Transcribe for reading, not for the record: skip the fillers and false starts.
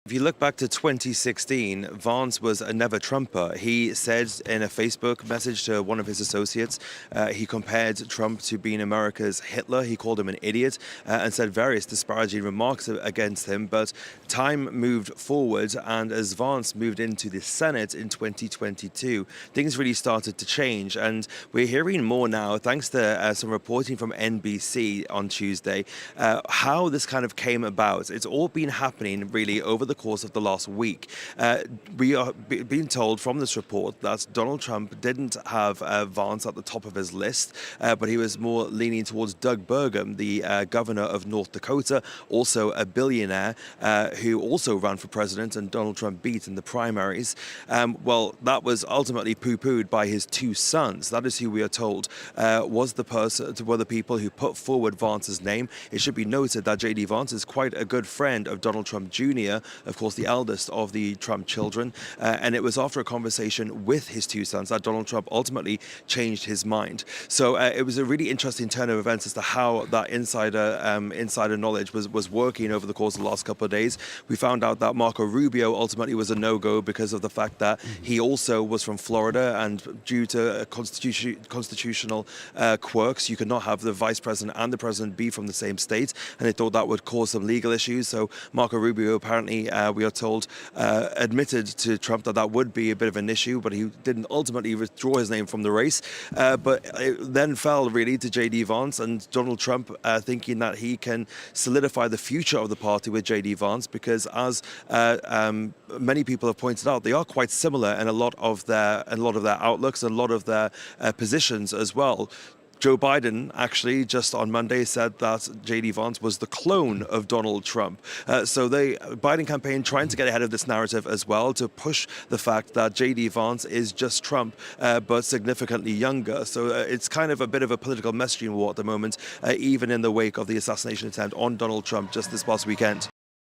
If you look back to 2016, Vance was a never Trumper. He said in a Facebook message to one of his associates, he compared Trump to being America's Hitler. He called him an idiot and said various disparaging remarks against him. But time moved forward, and as Vance moved into the Senate in 2022, things really started to change. And we're hearing more now, thanks to some reporting from NBC on Tuesday, how this kind of came about. It's all been happening really over the course of the last week. We are being told from this report that Donald Trump didn't have Vance at the top of his list, but he was more leaning towards Doug Burgum, the governor of North Dakota, also a billionaire who also ran for president and Donald Trump beat in the primaries. Well, that was ultimately poo-pooed by his two sons. That is who we are told were the people who put forward Vance's name. It should be noted that JD Vance is quite a good friend of Donald Trump Jr., of course, the eldest of the Trump children. And it was after a conversation with his two sons that Donald Trump ultimately changed his mind. So it was a really interesting turn of events as to how that insider knowledge was working over the course of the last couple of days. We found out that Marco Rubio ultimately was a no-go because of the fact that he also was from Florida, and due to constitutional quirks, you could not have the vice president and the president be from the same state, and they thought that would cause some legal issues. So Marco Rubio apparently, we are told, admitted to Trump that would be a bit of an issue, but he didn't ultimately withdraw his name from the race. But it then fell really to JD Vance, and Donald Trump thinking that he can solidify the future of the party with JD Vance, because as many people have pointed out, they are quite similar in a lot of their outlooks and a lot of their positions as well. Joe Biden actually just on Monday said that JD Vance was the clone of Donald Trump. So the Biden campaign trying to get ahead of this narrative as well, to push the fact that JD Vance is just Trump, but significantly younger. So it's kind of a bit of a political messaging war at the moment, even in the wake of the assassination attempt on Donald Trump just this past weekend.